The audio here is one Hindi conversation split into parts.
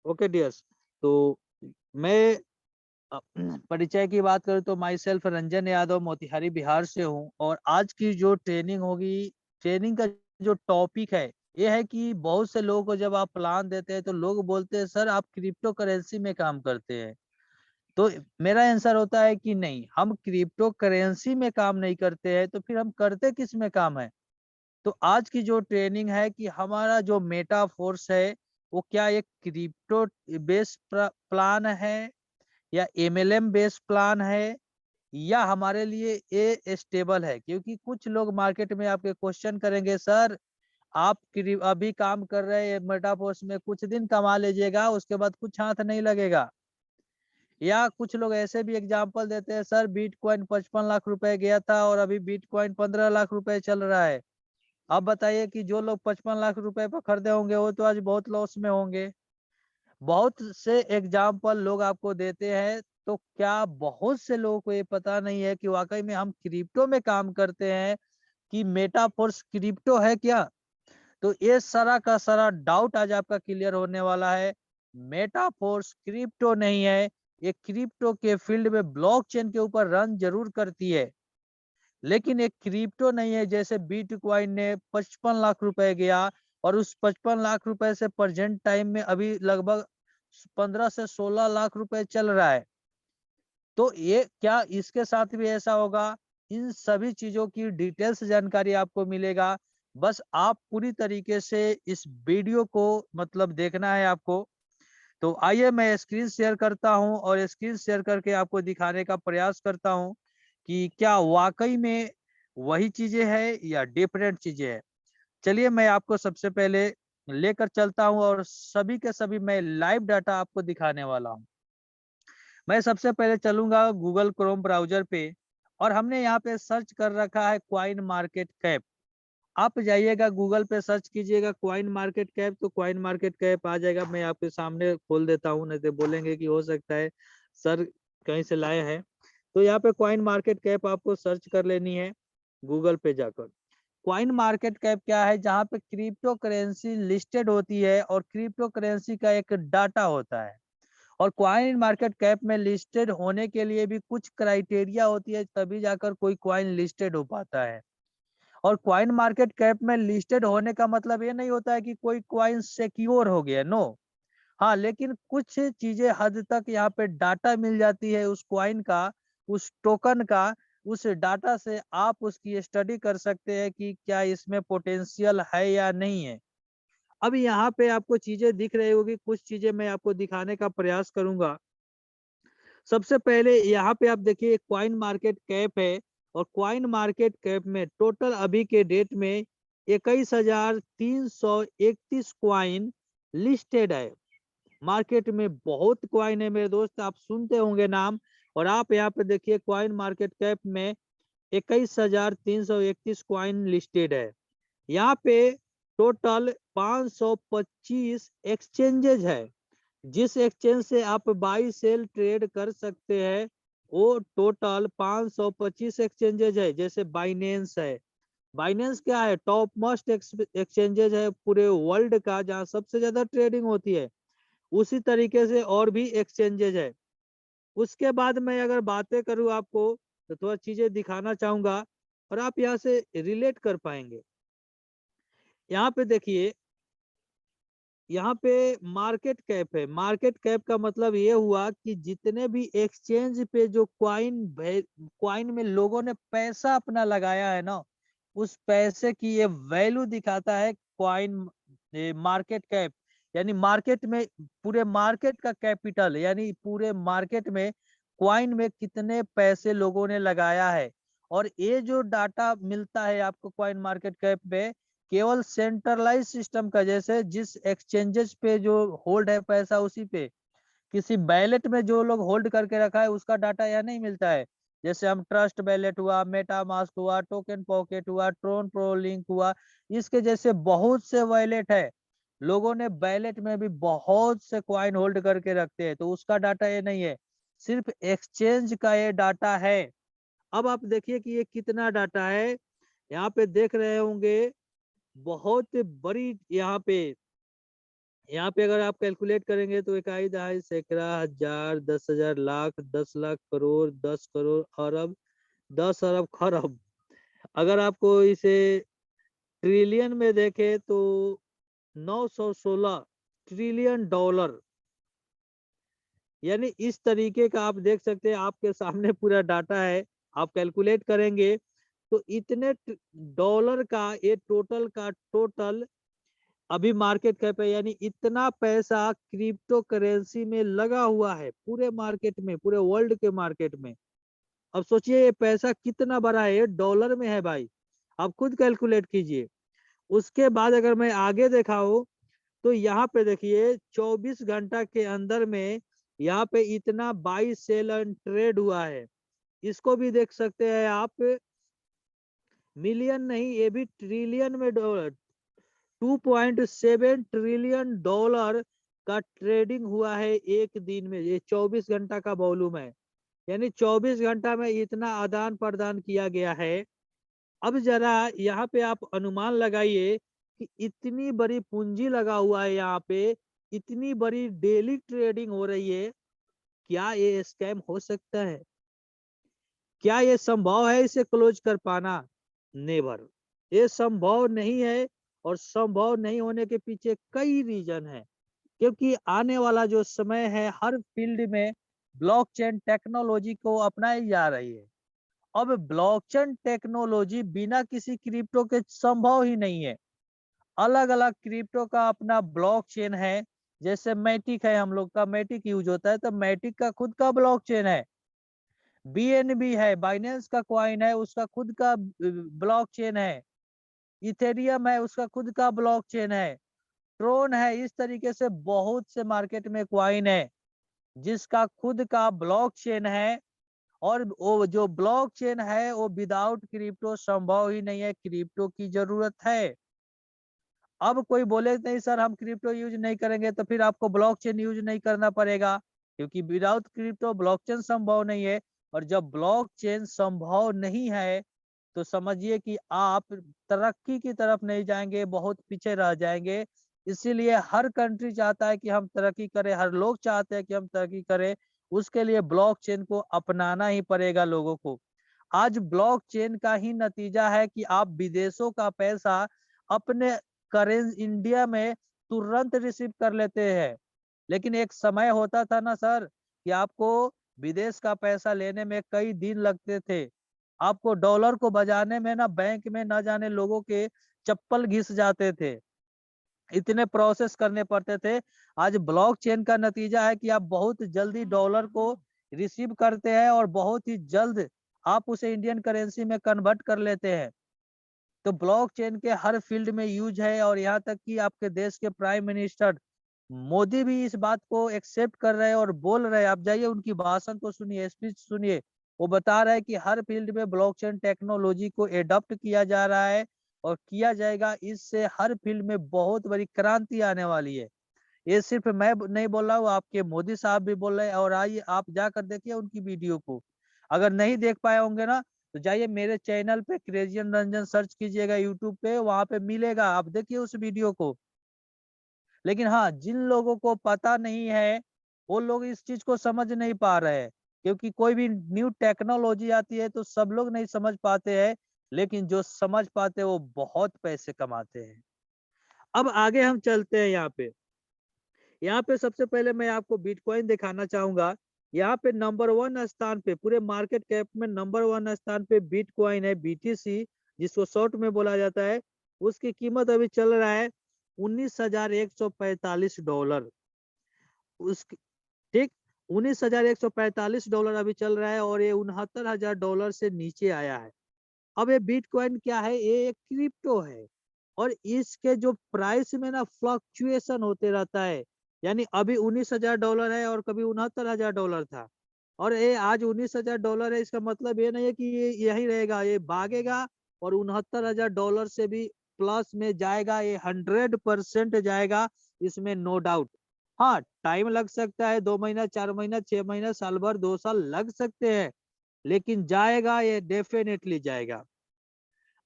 ओके डियर्स, तो मैं अ, परिचय की बात करूँ तो माई सेल्फ रंजन यादव मोतिहारी बिहार से हूँ। और आज की जो ट्रेनिंग होगी, ट्रेनिंग का जो टॉपिक है ये है कि बहुत से लोगों को जब आप प्लान देते हैं तो लोग बोलते हैं सर आप क्रिप्टो करेंसी में काम करते हैं। तो मेरा आंसर होता है कि नहीं, हम क्रिप्टो करेंसी में काम नहीं करते हैं, तो फिर हम करते किस में काम है। तो आज की जो ट्रेनिंग है कि हमारा जो मेटा फोर्स है वो क्या एक क्रिप्टो बेस्ड प्लान है या एमएलएम बेस्ड प्लान है या हमारे लिए ये स्टेबल है। क्योंकि कुछ लोग मार्केट में आपके क्वेश्चन करेंगे सर आप अभी काम कर रहे हैं मेटाफोर्स में, कुछ दिन कमा लीजिएगा उसके बाद कुछ हाथ नहीं लगेगा। या कुछ लोग ऐसे भी एग्जांपल देते हैं सर बिटकॉइन 55 लाख रुपए गया था और अभी बिटकॉइन 15 लाख रुपए चल रहा है। अब बताइए कि जो लोग 55 लाख रुपए पर खरीदे होंगे वो तो आज बहुत लॉस में होंगे। बहुत से एग्जाम्पल लोग आपको देते हैं। तो क्या बहुत से लोगों को ये पता नहीं है कि वाकई में हम क्रिप्टो में काम करते हैं कि मेटाफोर्स क्रिप्टो है क्या। तो ये सारा का सारा डाउट आज आपका क्लियर होने वाला है। मेटाफोर्स क्रिप्टो नहीं है। ये क्रिप्टो के फील्ड में ब्लॉकचेन के ऊपर रन जरूर करती है, लेकिन एक क्रिप्टो नहीं है। जैसे बिटकॉइन ने 55 लाख रुपए गया और उस 55 लाख रुपए से प्रेजेंट टाइम में अभी लगभग 15 से 16 लाख रुपए चल रहा है। तो ये क्या इसके साथ भी ऐसा होगा? इन सभी चीजों की डिटेल्स जानकारी आपको मिलेगा। बस आप पूरी तरीके से इस वीडियो को मतलब देखना है आपको। तो आइए मैं स्क्रीन शेयर करता हूं और स्क्रीन शेयर करके आपको दिखाने का प्रयास करता हूं कि क्या वाकई में वही चीजें हैं या डिफरेंट चीजें हैं। चलिए मैं आपको सबसे पहले लेकर चलता हूं और सभी के सभी मैं लाइव डाटा आपको दिखाने वाला हूं। मैं सबसे पहले चलूंगा गूगल क्रोम ब्राउजर पे और हमने यहाँ पे सर्च कर रखा है क्वाइन मार्केट कैप। आप जाइएगा गूगल पे सर्च कीजिएगा क्वाइन मार्केट कैप, तो क्वाइन मार्केट कैप आ जाएगा। मैं आपके सामने खोल देता हूँ, नहीं तो बोलेंगे कि हो सकता है सर कहीं से लाए हैं। तो यहाँ पे क्वाइन मार्केट कैप आपको सर्च कर लेनी है गूगल पे जाकर। क्वाइन मार्केट कैप क्या है? जहाँ पे क्रिप्टो करेंसी लिस्टेड होती है और क्रिप्टो करेंसी का एक डाटा होता है। और क्वाइन मार्केट कैप में लिस्टेड होने के लिए भी कुछ क्राइटेरिया होती है, तभी जाकर कोई क्वाइन लिस्टेड हो पाता है। और क्वाइन मार्केट कैप में लिस्टेड होने का मतलब ये नहीं होता है कि कोई क्वाइन सिक्योर हो गया, नो। हाँ, लेकिन कुछ चीजें हद तक यहाँ पे डाटा मिल जाती है उस क्वाइन का, उस टोकन का। उस डाटा से आप उसकी स्टडी कर सकते हैं कि क्या इसमें पोटेंशियल है या नहीं है। अब यहाँ पे आपको चीजें दिख रही होगी, कुछ चीजें मैं आपको दिखाने का प्रयास करूंगा। सबसे पहले यहाँ पे आप देखिए क्वाइन मार्केट कैप है और क्वाइन मार्केट कैप में टोटल अभी के डेट में 21,331 क्वाइन लिस्टेड है। मार्केट में बहुत क्वाइन है मेरे दोस्त, आप सुनते होंगे नाम। और आप यहाँ पे देखिए क्वाइन मार्केट कैप में 21,331 क्वाइन लिस्टेड है। यहाँ पे टोटल 525 एक्सचेंजेज है। जिस एक्सचेंज से आप बाई सेल ट्रेड कर सकते हैं वो टोटल 525 एक्सचेंजेज है। जैसे बाइनेंस है। बाइनेंस क्या है? टॉप मोस्ट एक्सचेंजेज है पूरे वर्ल्ड का, जहाँ सबसे ज्यादा ट्रेडिंग होती है। उसी तरीके से और भी एक्सचेंजेज है। उसके बाद मैं अगर बातें करूँ आपको तो थोड़ा चीजें दिखाना चाहूंगा और आप यहाँ से रिलेट कर पाएंगे। यहाँ पे देखिए, यहाँ पे मार्केट कैप है। मार्केट कैप का मतलब ये हुआ कि जितने भी एक्सचेंज पे जो क्वाइन में लोगों ने पैसा अपना लगाया है ना, उस पैसे की ये वैल्यू दिखाता है क्वाइन मार्केट कैप। यानी मार्केट में पूरे मार्केट का कैपिटल, यानी पूरे मार्केट में क्वाइन में कितने पैसे लोगों ने लगाया है। और ये जो डाटा मिलता है आपको क्वाइन मार्केट कैप पे केवल सेंट्रलाइज सिस्टम का, जैसे जिस एक्सचेंजेस पे जो होल्ड है पैसा उसी पे, किसी बैलेट में जो लोग होल्ड करके रखा है उसका डाटा यहाँ नहीं मिलता है। जैसे हम ट्रस्ट बैलेट हुआ, मेटा मास्क हुआ, टोकन पॉकेट हुआ, ट्रोन प्रो लिंक हुआ, इसके जैसे बहुत से वैलेट है। लोगों ने बैलेट में भी बहुत से क्वाइन होल्ड करके रखते हैं, तो उसका डाटा ये नहीं है, सिर्फ एक्सचेंज का ये डाटा है। अब आप देखिए कि ये कितना डाटा है। यहाँ पे देख रहे होंगे बहुत बड़ी यहाँ पे यहाँ पे अगर आप कैलकुलेट करेंगे तो इकाई, दहाई, सैकड़ा, हजार, 10,000, लाख, 10 लाख, करोड़, 10 करोड़, अरब, 10 अरब, खरब। अगर आपको इसे ट्रिलियन में देखे तो 916 ट्रिलियन डॉलर। यानी इस तरीके का आप देख सकते हैं, आपके सामने पूरा डाटा है। आप कैलकुलेट करेंगे तो इतने डॉलर का ये टोटल का टोटल अभी मार्केट कैप है। यानी इतना पैसा क्रिप्टो करेंसी में लगा हुआ है पूरे मार्केट में, पूरे वर्ल्ड के मार्केट में। अब सोचिए ये पैसा कितना बड़ा है, ये डॉलर में है भाई। आप खुद कैलकुलेट कीजिए। उसके बाद अगर मैं आगे दिखाऊं तो यहाँ पे देखिए 24 घंटा के अंदर में यहाँ पे इतना बाई सेल एंड ट्रेड हुआ है। इसको भी देख सकते हैं आप, मिलियन नहीं ये भी ट्रिलियन में डॉलर, 2.7 ट्रिलियन डॉलर का ट्रेडिंग हुआ है एक दिन में। ये 24 घंटा का वॉल्यूम है। यानी 24 घंटा में इतना आदान प्रदान किया गया है। अब जरा यहाँ पे आप अनुमान लगाइए कि इतनी बड़ी पूंजी लगा हुआ है यहाँ पे, इतनी बड़ी डेली ट्रेडिंग हो रही है। क्या ये स्कैम हो सकता है? क्या ये संभव है इसे क्लोज कर पाना? नेवर। ये संभव नहीं है। और संभव नहीं होने के पीछे कई रीजन है। क्योंकि आने वाला जो समय है हर फील्ड में ब्लॉकचेन टेक्नोलॉजी को अपनाई जा रही है। अब ब्लॉकचेन टेक्नोलॉजी बिना किसी क्रिप्टो के संभव ही नहीं है। अलग अलग क्रिप्टो का अपना ब्लॉकचेन है। जैसे मैटिक है, हम लोग का मैटिक यूज होता है तो मैटिक का खुद का ब्लॉकचेन है। बीएनबी है, बाइनेंस का कॉइन है, उसका खुद का ब्लॉकचेन है। इथेरियम है, उसका खुद का ब्लॉकचेन है। ट्रोन है। इस तरीके से बहुत से मार्केट में कॉइन है जिसका खुद का ब्लॉकचेन है। और वो जो ब्लॉकचेन है वो विदाउट क्रिप्टो संभव ही नहीं है, क्रिप्टो की जरूरत है। अब कोई बोले नहीं सर हम क्रिप्टो यूज नहीं करेंगे, तो फिर आपको ब्लॉकचेन यूज नहीं करना पड़ेगा, क्योंकि विदाउट क्रिप्टो ब्लॉकचेन संभव नहीं है। और जब ब्लॉकचेन संभव नहीं है तो समझिए कि आप तरक्की की तरफ नहीं जाएंगे, बहुत पीछे रह जाएंगे। इसीलिए हर कंट्री चाहता है कि हम तरक्की करें, हर लोग चाहते हैं कि हम तरक्की करें। उसके लिए ब्लॉकचेन को अपनाना ही पड़ेगा लोगों को। आज ब्लॉकचेन का ही नतीजा है कि आप विदेशों का पैसा अपने करेंसी इंडिया में तुरंत रिसीव कर लेते हैं। लेकिन एक समय होता था ना सर कि आपको विदेश का पैसा लेने में कई दिन लगते थे। आपको डॉलर को बजाने में ना बैंक में ना जाने लोगों के चप्पल घिस जाते थे, इतने प्रोसेस करने पड़ते थे। आज ब्लॉकचेन का नतीजा है कि आप बहुत जल्दी डॉलर को रिसीव करते हैं और बहुत ही जल्द आप उसे इंडियन करेंसी में कन्वर्ट कर लेते हैं। तो ब्लॉकचेन के हर फील्ड में यूज है। और यहाँ तक कि आपके देश के प्राइम मिनिस्टर मोदी भी इस बात को एक्सेप्ट कर रहे हैं और बोल रहे हैं। आप जाइए उनकी भाषण को सुनिए, स्पीच सुनिए। वो बता रहे हैं कि हर फील्ड में ब्लॉकचेन टेक्नोलॉजी को एडॉप्ट किया जा रहा है और किया जाएगा। इससे हर फील्ड में बहुत बड़ी क्रांति आने वाली है। ये सिर्फ मैं नहीं बोल रहा हूँ, आपके मोदी साहब भी बोल रहे हैं। और आइए आप जाकर देखिए उनकी वीडियो को। अगर नहीं देख पाए होंगे ना तो जाइए मेरे चैनल पे क्रेजियन रंजन सर्च कीजिएगा यूट्यूब पे, वहां पे मिलेगा, आप देखिए उस वीडियो को। लेकिन हाँ, जिन लोगों को पता नहीं है वो लोग इस चीज को समझ नहीं पा रहे हैं। क्योंकि कोई भी न्यू टेक्नोलॉजी आती है तो सब लोग नहीं समझ पाते हैं, लेकिन जो समझ पाते हैं वो बहुत पैसे कमाते हैं। अब आगे हम चलते हैं। यहाँ पे सबसे पहले मैं आपको बिटकॉइन दिखाना चाहूंगा। यहाँ पे नंबर 1 स्थान पे पूरे मार्केट कैप में नंबर 1 स्थान पे बिटकॉइन है, बीटीसी, जिसको शॉर्ट में बोला जाता है। उसकी कीमत अभी चल रहा है $19,145। उस ठीक, $19,145 अभी चल रहा है और ये $69,000 से नीचे आया है। अब ये बिटकॉइन क्या है? ये एक क्रिप्टो है। और इसके जो प्राइस में ना फ्लक्चुएशन होते रहता है। यानी अभी $19,000 है और कभी $69,000 था। और ये आज $19,000 है, इसका मतलब ये नहीं है कि ये यही रहेगा, ये भागेगा और $69,000 से भी प्लस में जाएगा। ये 100% जाएगा, इसमें नो डाउट। हाँ, टाइम लग सकता है, 2 महीना, 4 महीना, 6 महीना, साल भर, 2 साल लग सकते हैं, लेकिन जाएगा, ये डेफिनेटली जाएगा।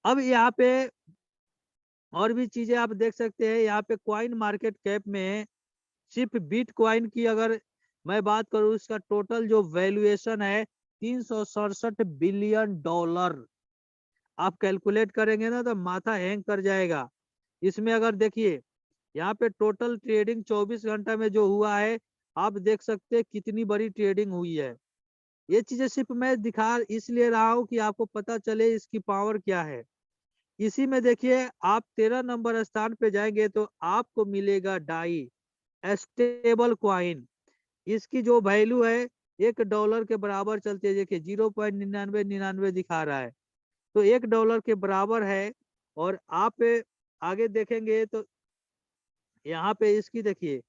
अब यहाँ पे और भी चीजें आप देख सकते हैं यहाँ पे कॉइन मार्केट कैप में। सिर्फ बिटकॉइन की अगर मैं बात करूं, इसका टोटल जो वैल्यूएशन है 367 बिलियन डॉलर। आप कैलकुलेट करेंगे ना तो माथा हैंग कर जाएगा। इसमें अगर देखिए यहाँ पे टोटल ट्रेडिंग 24 घंटा में जो हुआ है, आप देख सकते हैं कितनी बड़ी ट्रेडिंग हुई है। ये चीजें सिर्फ मैं दिखा इसलिए रहा हूँ कि आपको पता चले इसकी पावर क्या है। इसी में देखिए आप 13 नंबर स्थान पे जाएंगे तो आपको मिलेगा डाई स्टेबल क्वाइन। इसकी जो वैल्यू है $1 के बराबर चलती है। देखिए 0.9999 दिखा रहा है, तो $1 के बराबर है। और आप आगे देखेंगे तो यहाँ पे इसकी देखिए,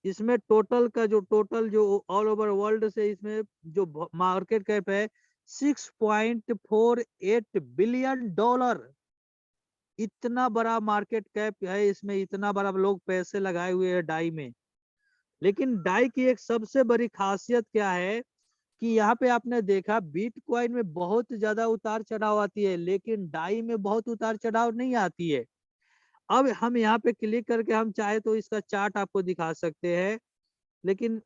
इसमें टोटल जो ऑल ओवर वर्ल्ड से इसमें जो मार्केट कैप है 6.48 बिलियन डॉलर। इतना बड़ा मार्केट कैप है इसमें, इतना बड़ा लोग पैसे लगाए हुए हैं डाई में। लेकिन डाई की एक सबसे बड़ी खासियत क्या है कि यहाँ पे आपने देखा बिटकॉइन में बहुत ज्यादा उतार चढ़ाव आती है, लेकिन डाई में बहुत उतार चढ़ाव नहीं आती है। अब हम यहाँ पे क्लिक करके हम चाहे तो इसका चार्ट आपको दिखा सकते हैं, लेकिन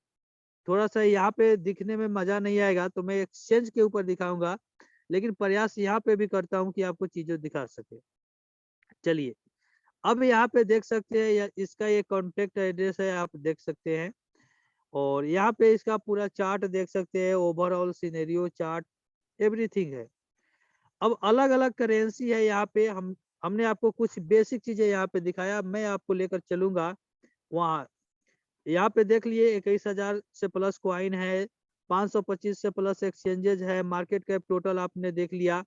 थोड़ा सा यहाँ पे दिखने में मजा नहीं आएगा, तो मैं एक्सचेंज के ऊपर दिखाऊंगा। लेकिन प्रयास यहाँ पे भी करता हूँ कि आपको चीजें दिखा सके। चलिए, अब यहाँ पे देख सकते हैं इसका ये कॉन्टेक्ट एड्रेस है, आप देख सकते हैं। और यहाँ पे इसका पूरा चार्ट देख सकते हैं, ओवरऑल सिनेरियो चार्ट एवरीथिंग है। अब अलग अलग करेंसी है यहाँ पे। हमने आपको कुछ बेसिक चीजें यहाँ पे दिखाया, मैं आपको लेकर चलूंगा वहाँ। यहाँ पे देख लिए 21,000 से प्लस क्वाइन है, 525 से प्लस एक्सचेंजेज है, मार्केट कैप टोटल आपने देख लिया।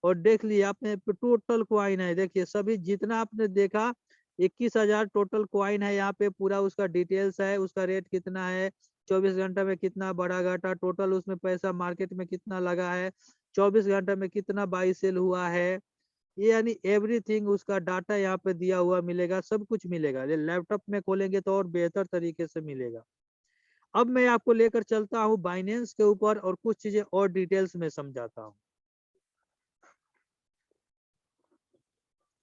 और देख लिया आपने टोटल क्वाइन है, देखिए सभी जितना आपने देखा 21,000 टोटल क्वाइन है। यहाँ पे पूरा उसका डिटेल्स है, उसका रेट कितना है, 24 घंटा में कितना बड़ा घाटा, टोटल उसमें पैसा मार्केट में कितना लगा है, 24 घंटा में कितना बाई सेल हुआ है। ये यानी एवरीथिंग उसका डाटा यहाँ पे दिया हुआ मिलेगा, सब कुछ मिलेगा। ये लैपटॉप में खोलेंगे तो और बेहतर तरीके से मिलेगा। अब मैं आपको लेकर चलता हूँ बाइनेंस के ऊपर और कुछ चीजें और डिटेल्स में समझाता हूँ।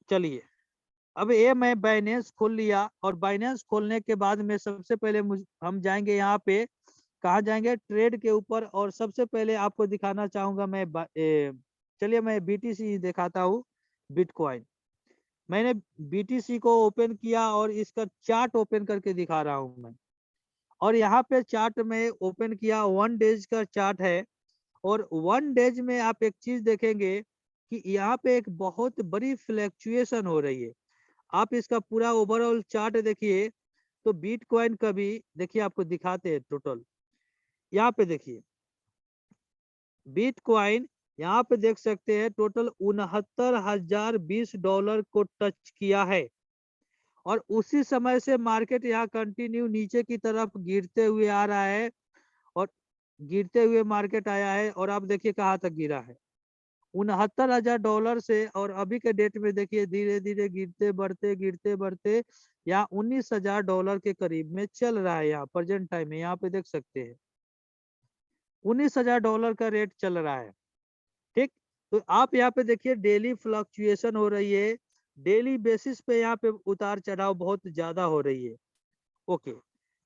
चलिए, अब ये मैं बाइनेंस खोल लिया, और बाइनेंस खोलने के बाद में सबसे पहले हम जाएंगे यहाँ पे, कहाँ जाएंगे, ट्रेड के ऊपर। और सबसे पहले आपको दिखाना चाहूंगा मैं चलिए मैं बीटीसी दिखाता हूँ, बिटकॉइन। मैंने बीटीसी को ओपन किया और इसका चार्ट ओपन करके दिखा रहा हूं मैं। और यहाँ पे चार्ट में ओपन किया, 1 डेज का चार्ट है। और 1 डेज में आप एक चीज देखेंगे कि यहाँ पे एक बहुत बड़ी फ्लैक्चुएशन हो रही है। आप इसका पूरा ओवरऑल चार्ट देखिए तो बिटकॉइन का भी देखिए, आपको दिखाते हैं टोटल। यहाँ पे देखिए बिटकॉइन, यहाँ पे देख सकते हैं टोटल $69,020 को टच किया है। और उसी समय से मार्केट यहाँ कंटिन्यू नीचे की तरफ गिरते हुए आ रहा है। और गिरते हुए मार्केट आया है, और आप देखिए कहाँ तक गिरा है, $69,000 से। और अभी के डेट में देखिए धीरे धीरे गिरते बढ़ते यहाँ $19,000 के करीब में चल रहा है। यहाँ प्रेजेंट टाइम में यहाँ पे देख सकते हैं $19,000 का रेट चल रहा है। ठीक, तो आप यहाँ पे देखिए डेली फ्लक्चुएशन हो रही है, डेली बेसिस पे यहाँ पे उतार चढ़ाव बहुत ज्यादा हो रही है। ओके,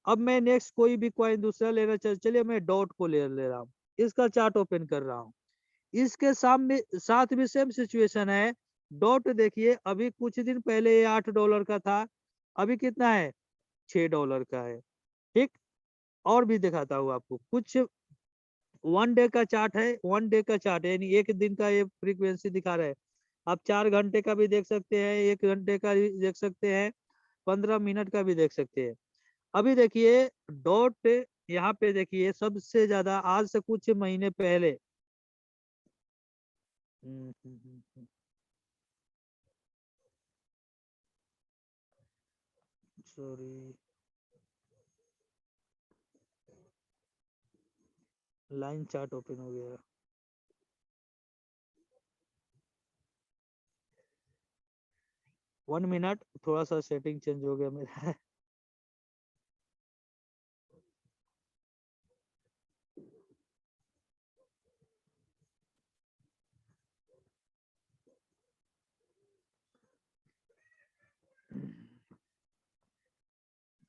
अब मैं नेक्स्ट कोई भी कॉइन दूसरा लेना चलिए मैं डॉट को ले रहा हूँ, इसका चार्ट ओपन कर रहा हूँ। इसके सामने साथ भी सेम सिचुएशन है। डॉट देखिए अभी कुछ दिन पहले ये $8 का था, अभी कितना है, $6 का है। ठीक, और भी दिखाता हूँ आपको कुछ। 1 डे का चार्ट है, 1 डे का चार्ट है, यानी एक दिन का ये फ्रीक्वेंसी दिखा रहा है। आप 4 घंटे का भी देख सकते हैं, 1 घंटे का भी देख सकते हैं, 15 मिनट का भी देख सकते हैं। अभी देखिए डॉट, यहाँ पे देखिए सबसे ज्यादा आज से कुछ महीने पहले सॉरी, लाइन चार्ट ओपन हो गया। 1 मिनट, थोड़ा सा सेटिंग चेंज हो गया मेरा।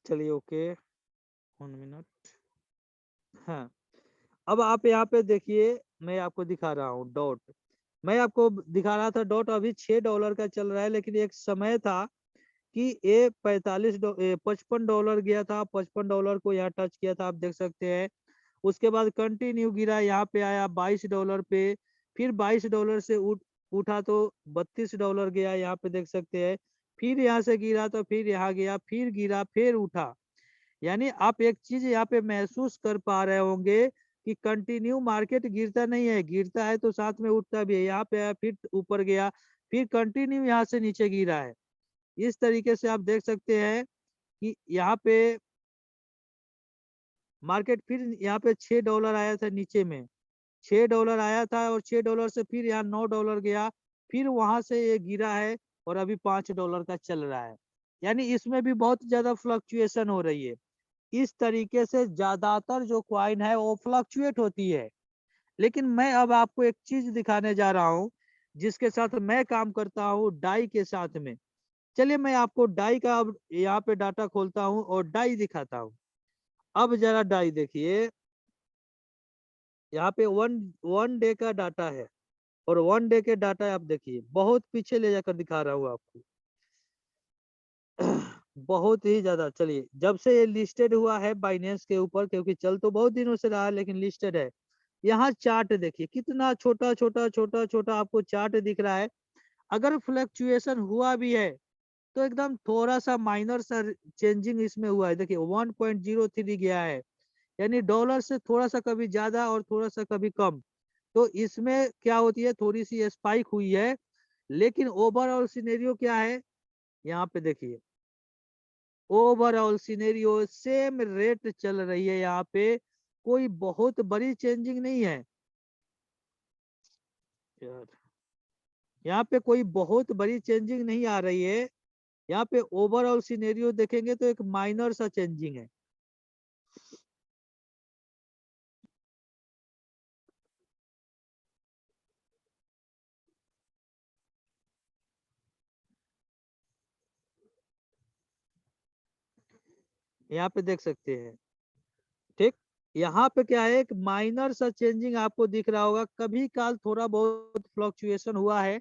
चलिए ओके, 1 मिनट। हाँ, अब आप यहाँ पे देखिए, मैं आपको दिखा रहा हूँ डॉट। मैं आपको दिखा रहा था डॉट अभी $6 का चल रहा है, लेकिन एक समय था कि ये 55 डॉलर गया था, $55 को यहाँ टच किया था, आप देख सकते हैं। उसके बाद कंटिन्यू गिरा, यहाँ पे आया $22 पे, फिर $22 से उठा तो $32 गया, यहाँ पे देख सकते हैं। फिर यहाँ से गिरा तो फिर यहाँ गया, फिर गिरा, फिर उठा। यानी आप एक चीज यहाँ पे महसूस कर पा रहे होंगे कि कंटिन्यू मार्केट गिरता नहीं है, गिरता है तो साथ में उठता भी है। यहाँ पे आया, फिर ऊपर गया, फिर कंटिन्यू यहाँ से नीचे गिरा है। इस तरीके से आप देख सकते हैं कि यहाँ पे मार्केट फिर यहाँ पे $6 आया था नीचे में, $6 आया था और $6 से फिर यहाँ $9 गया, फिर वहां से ये गिरा है और अभी $5 का चल रहा है। यानी इसमें भी बहुत ज्यादा फ्लक्चुएशन हो रही है। इस तरीके से ज्यादातर जो क्वाइन है वो फ्लक्चुएट होती है। लेकिन मैं अब आपको एक चीज दिखाने जा रहा हूँ जिसके साथ मैं काम करता हूँ, डाई के साथ में। चलिए मैं आपको डाई का अब यहाँ पे डाटा खोलता हूँ और डाई दिखाता हूँ। अब जरा डाई देखिए, यहाँ पे वन वन डे का डाटा है और 1 डे के डाटा आप देखिए, बहुत पीछे ले जाकर दिखा रहा हूँ आपको। बहुत ही ज्यादा। चलिए, जब से ये लिस्टेड हुआ है बाइनेंस के ऊपर, क्योंकि चल तो बहुत दिनों से रहा है लेकिन लिस्टेड है। यहाँ चार्ट देखिए, कितना छोटा छोटा छोटा छोटा आपको चार्ट दिख रहा है। अगर फ्लक्चुएशन हुआ भी है तो एकदम थोड़ा सा माइनर सा चेंजिंग इसमें हुआ है। देखिए 1.03 गया है, यानी डॉलर से थोड़ा सा कभी ज्यादा और थोड़ा सा कभी कम। तो इसमें क्या होती है, थोड़ी सी स्पाइक हुई है। लेकिन ओवरऑल सिनेरियो क्या है, यहाँ पे देखिए, ओवरऑल सिनेरियो सेम रेट चल रही है। यहाँ पे कोई बहुत बड़ी चेंजिंग नहीं है यार, यहाँ पे कोई बहुत बड़ी चेंजिंग नहीं आ रही है। यहाँ पे ओवरऑल सिनेरियो देखेंगे तो एक माइनर सा चेंजिंग है। यहाँ पे देख सकते हैं, ठीक। यहाँ पे क्या है, एक माइनर सा चेंजिंग आपको दिख रहा होगा, कभी काल थोड़ा बहुत फ्लक्चुएशन हुआ है।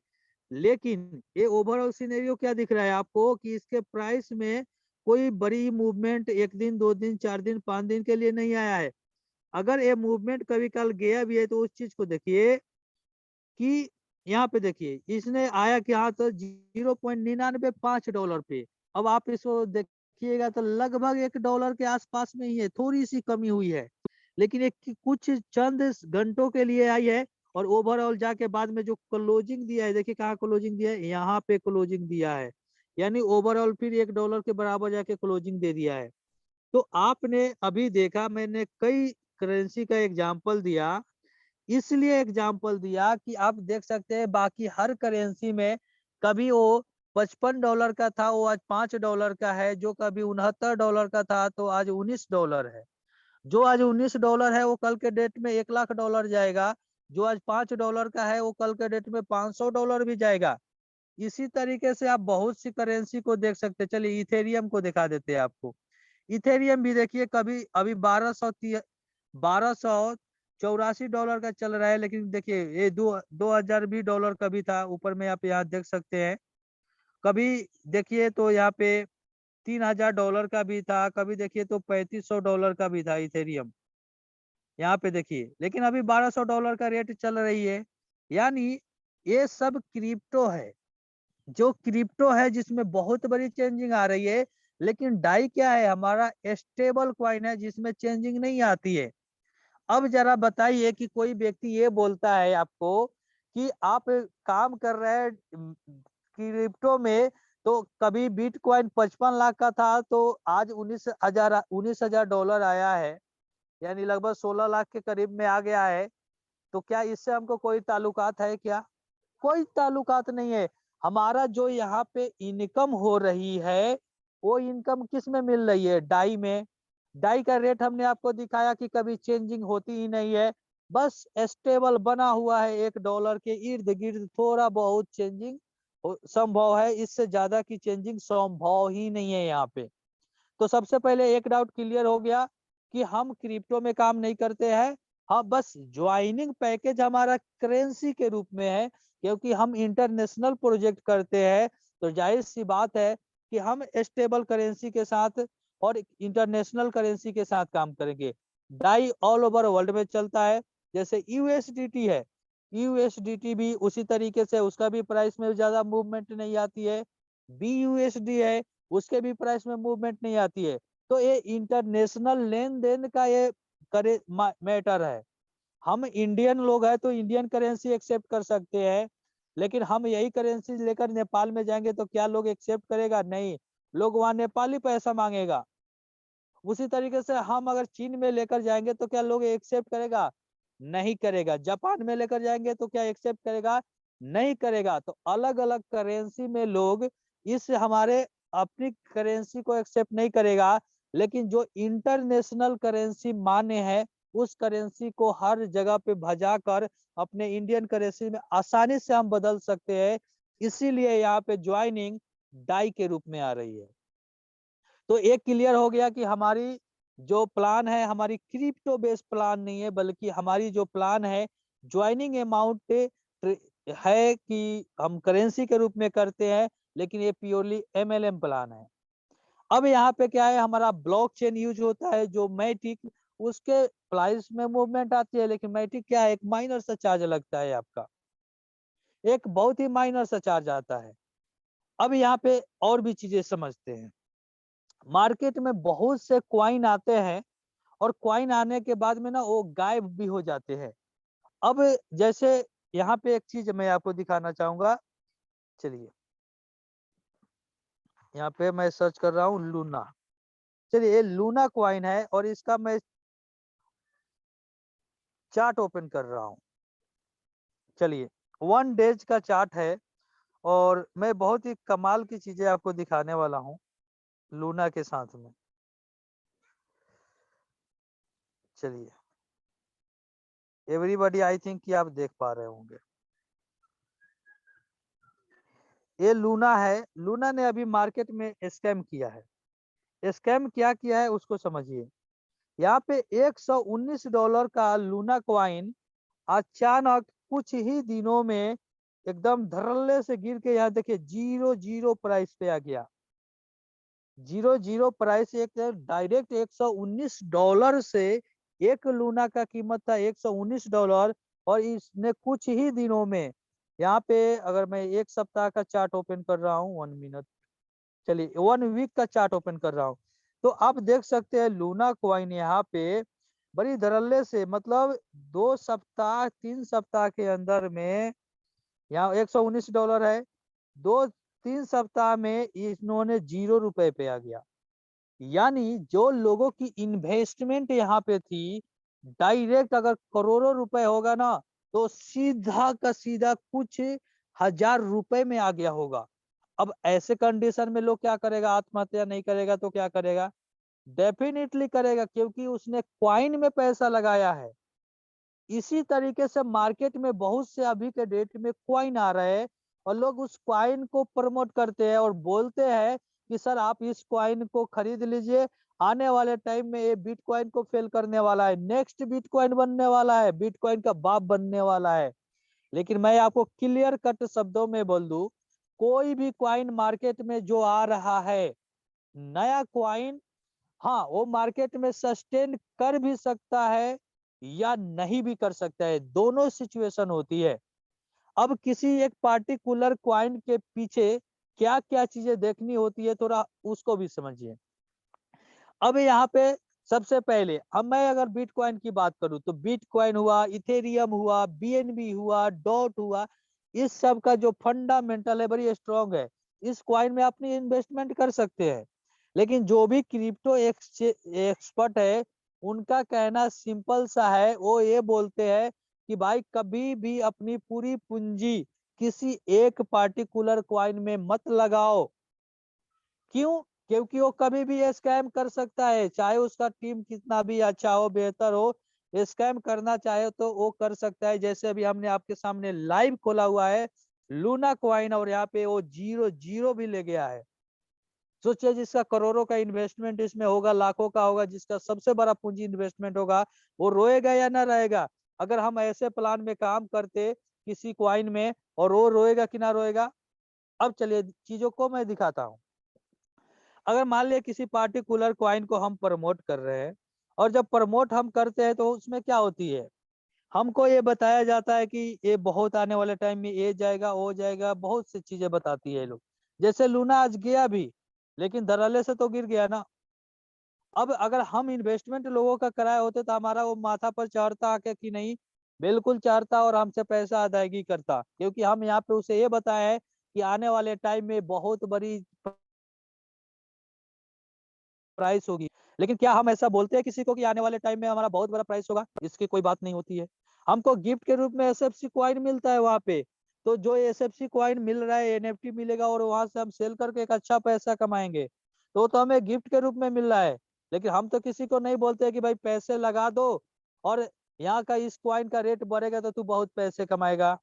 लेकिन ये ओवरऑल सिनेरियो क्या दिख रहा है आपको कि इसके प्राइस में कोई बड़ी मूवमेंट 1 दिन 2 दिन 4 दिन 5 दिन के लिए नहीं आया है। अगर ये मूवमेंट कभी काल गया भी है तो उस चीज को देखिए कि यहाँ पे देखिए, इसने आया कि हाँ तो $0.99 पे। अब आप इसको देखिएगा तो लगभग $1 के आसपास में ही है, थोड़ी सी कमी हुई है। लेकिन एक कुछ चंद घंटों के लिए आई है और ओवरऑल जाके बाद में जो क्लोजिंग दिया है, देखिए कहाँ क्लोजिंग दिया है, यहाँ पे क्लोजिंग दिया है। यानी ओवरऑल फिर $1 के बराबर जाके क्लोजिंग दे दिया है। तो आपने अभी देखा, मैंने कई करेंसी का एग्जाम्पल दिया, इसलिए एग्जाम्पल दिया कि आप देख सकते हैं बाकी हर करेंसी में कभी वो $55 का था, वो आज $5 का है। जो कभी $69 का था तो आज $19 है। जो आज $19 है वो कल के डेट में $1,00,000 जाएगा। जो आज $5 का है वो कल के डेट में $500 भी जाएगा। इसी तरीके से आप बहुत सी करेंसी को देख सकते हैं। चलिए इथेरियम को दिखा देते हैं आपको। इथेरियम भी देखिए, कभी अभी 1284 का चल रहा है, लेकिन देखिए ये 2020 डॉलर कभी था ऊपर में, आप यहाँ देख सकते हैं। कभी देखिए तो यहाँ पे $3,000 का भी था, कभी देखिए तो $3,500 का भी था इथेरियम। यहाँ पे देखिए, लेकिन अभी $1,200 का रेट चल रही है। यानी ये सब क्रिप्टो है, जो क्रिप्टो है जिसमें बहुत बड़ी चेंजिंग आ रही है। लेकिन डाई क्या है, हमारा स्टेबल कॉइन है जिसमें चेंजिंग नहीं आती है। अब जरा बताइए कि कोई व्यक्ति ये बोलता है आपको कि आप काम कर रहे हैं क्रिप्टो में, तो कभी बिटकॉइन 55 लाख का था तो आज 19,000 डॉलर आया है, यानी लगभग 16 लाख के करीब में आ गया है। तो क्या इससे हमको कोई ताल्लुकात है क्या? कोई ताल्लुकात नहीं है। हमारा जो यहाँ पे इनकम हो रही है, वो इनकम किस में मिल रही है, डाई में। डाई का रेट हमने आपको दिखाया कि कभी चेंजिंग होती ही नहीं है, बस स्टेबल बना हुआ है। $1 के इर्द गिर्द थोड़ा बहुत चेंजिंग संभव है, इससे ज्यादा की चेंजिंग संभव ही नहीं है यहाँ पे। तो सबसे पहले एक डाउट क्लियर हो गया कि हम क्रिप्टो में काम नहीं करते हैं। हाँ, बस ज्वाइनिंग पैकेज हमारा करेंसी के रूप में है, क्योंकि हम इंटरनेशनल प्रोजेक्ट करते हैं। तो जाहिर सी बात है कि हम स्टेबल करेंसी के साथ और इंटरनेशनल करेंसी के साथ काम करेंगे। डाई ऑल ओवर वर्ल्ड में चलता है, जैसे यूएसडीटी है, यूएसडीटी भी उसी तरीके से, उसका भी प्राइस में ज्यादा मूवमेंट नहीं आती है। बीयूएसडी है, उसके भी प्राइस में मूवमेंट नहीं आती है। तो ये इंटरनेशनल लेन देन का ये करे मैटर है। हम इंडियन लोग हैं तो इंडियन करेंसी एक्सेप्ट कर सकते हैं, लेकिन हम यही करेंसी लेकर नेपाल में जाएंगे तो क्या लोग एक्सेप्ट करेगा? नहीं, लोग वहाँ नेपाली पैसा मांगेगा। उसी तरीके से हम अगर चीन में लेकर जाएंगे तो क्या लोग एक्सेप्ट करेगा? नहीं करेगा। जापान में लेकर जाएंगे तो क्या एक्सेप्ट करेगा? नहीं करेगा। तो अलग अलग करेंसी में लोग इस हमारे अपनी करेंसी को एक्सेप्ट नहीं करेगा, लेकिन जो इंटरनेशनल करेंसी माने है उस करेंसी को हर जगह पे भजा कर अपने इंडियन करेंसी में आसानी से हम बदल सकते हैं। इसीलिए यहाँ पे ज्वाइनिंग डाई के रूप में आ रही है। तो एक क्लियर हो गया कि हमारी जो प्लान है, हमारी क्रिप्टो बेस्ड प्लान नहीं है, बल्कि हमारी जो प्लान है ज्वाइनिंग अमाउंट है कि हम करेंसी के रूप में करते हैं, लेकिन ये प्योरली एमएलएम प्लान है। अब यहाँ पे क्या है, हमारा ब्लॉकचेन यूज होता है जो मैटिक, उसके प्राइस में मूवमेंट आती है, लेकिन मैटिक क्या है, एक माइनर सा चार्ज लगता है आपका, एक बहुत ही माइनर सा चार्ज आता है। अब यहाँ पे और भी चीजें समझते हैं। मार्केट में बहुत से क्वाइन आते हैं और क्वाइन आने के बाद में ना वो गायब भी हो जाते हैं। अब जैसे यहाँ पे एक चीज मैं आपको दिखाना चाहूंगा। चलिए, यहाँ पे मैं सर्च कर रहा हूँ लूना। चलिए, ये लूना क्वाइन है और इसका मैं चार्ट ओपन कर रहा हूँ। चलिए, 1 डेज का चार्ट है और मैं बहुत ही कमाल की चीजें आपको दिखाने वाला हूँ लूना के साथ में। चलिए, एवरीबॉडी आई थिंक कि आप देख पा रहे होंगे, ये लूना है। लूना ने अभी मार्केट में स्कैम किया है। स्कैम क्या किया है उसको समझिए। यहाँ पे $119 का लूना क्वाइन अचानक कुछ ही दिनों में एकदम धड़ल्ले से गिर के यहाँ देखिए जीरो जीरो प्राइस पे आ गया। जीरो जीरो प्राइस, एक डायरेक्ट $119 से एक लूना का कीमत था $119, और इसने कुछ ही दिनों में यहाँ पे, अगर मैं एक सप्ताह का चार्ट ओपन कर रहा हूँ, 1 मिनट, चलिए 1 वीक का चार्ट ओपन कर रहा हूँ, तो आप देख सकते हैं लूना कॉइन यहाँ पे बड़ी धड़ल्ले से, मतलब 2 सप्ताह 3 सप्ताह के अंदर में यहाँ $119 है, 2-3 सप्ताह में इन्होंने $0 पे आ गया। यानी जो लोगों की इन्वेस्टमेंट यहाँ पे थी, डायरेक्ट अगर करोड़ों रुपए होगा ना, तो सीधा का सीधा कुछ हजार रुपए में आ गया होगा। अब ऐसे कंडीशन में लोग क्या करेगा? आत्महत्या नहीं करेगा तो क्या करेगा? डेफिनेटली करेगा, क्योंकि उसने क्वाइन में पैसा लगाया है। इसी तरीके से मार्केट में बहुत से अभी के डेट में क्वाइन आ रहे हैं और लोग उस क्वाइन को प्रमोट करते हैं और बोलते हैं कि सर आप इस क्वाइन को खरीद लीजिए, आने वाले टाइम में ये बिटकॉइन को फेल करने वाला है, नेक्स्ट बिटकॉइन बनने वाला है, बिटकॉइन का बाप बनने वाला है। लेकिन मैं आपको क्लियर कट शब्दों में बोल दूं, कोई भी क्वाइन मार्केट में जो आ रहा है नया क्वाइन, हाँ वो मार्केट में सस्टेन कर भी सकता है या नहीं भी कर सकता है, दोनों सिचुएशन होती है। अब किसी एक पार्टिकुलर क्वाइन के पीछे क्या क्या चीजें देखनी होती है, थोड़ा उसको भी समझिए। अब यहाँ पे सबसे पहले अब मैं अगर बिटकॉइन की बात करूं तो बिटकॉइन हुआ, इथेरियम हुआ, बीएनबी हुआ, डॉट हुआ, इस सब का जो फंडामेंटल है बड़ी स्ट्रांग है। इस क्वाइन में अपनी इन्वेस्टमेंट कर सकते हैं। लेकिन जो भी क्रिप्टो एक्सपर्ट है उनका कहना सिंपल सा है, वो ये बोलते हैं कि भाई कभी भी अपनी पूरी पूंजी किसी एक पार्टिकुलर क्वाइन में मत लगाओ। क्यों? क्योंकि वो कभी भी स्कैम कर सकता है, चाहे उसका टीम कितना भी अच्छा हो, बेहतर हो, स्कैम करना चाहे तो वो कर सकता है। जैसे अभी हमने आपके सामने लाइव खोला हुआ है लूना क्वाइन और यहाँ पे वो जीरो जीरो भी ले गया है। सोचिए जिसका करोड़ों का इन्वेस्टमेंट इसमें होगा, लाखों का होगा, जिसका सबसे बड़ा पूंजी इन्वेस्टमेंट होगा, वो रोएगा या ना रहेगा? अगर हम ऐसे प्लान में काम करते किसी क्वाइन में, और वो रोएगा कि ना रोएगा? अब चलिए चीजों को मैं दिखाता हूँ। अगर मान लिया किसी पार्टिकुलर क्वाइन को हम प्रमोट कर रहे हैं, और जब प्रमोट हम करते हैं तो उसमें क्या होती है, हमको ये बताया जाता है कि ये बहुत आने वाले टाइम में ये जाएगा, वो जाएगा, बहुत सी चीजें बताती है ये लोग। जैसे लूना आज गया भी, लेकिन धड़ल्ले से तो गिर गया ना। अब अगर हम इन्वेस्टमेंट लोगों का कराए होते तो हमारा वो माथा पर चढ़ता आके कि नहीं? बिल्कुल चढ़ता, और हमसे पैसा अदायगी करता, क्योंकि हम यहाँ पे उसे ये बताया है कि आने वाले टाइम में बहुत बड़ी प्राइस होगी। लेकिन क्या हम ऐसा बोलते हैं किसी को कि आने वाले टाइम में हमारा बहुत बड़ा प्राइस होगा? इसकी कोई बात नहीं होती है। हमको गिफ्ट के रूप में एसएफसी कॉइन मिलता है वहां पे, तो जो एसएफसी कॉइन मिल रहा है, एनएफटी मिलेगा, और वहां से हम सेल करके एक अच्छा पैसा कमाएंगे, तो हमें गिफ्ट के रूप में मिल रहा है। लेकिन हम तो किसी को नहीं बोलते कि भाई पैसे लगा दो, और यहाँ का इस कॉइन का रेट बढ़ेगा तो तू बहुत पैसे कमाएगा।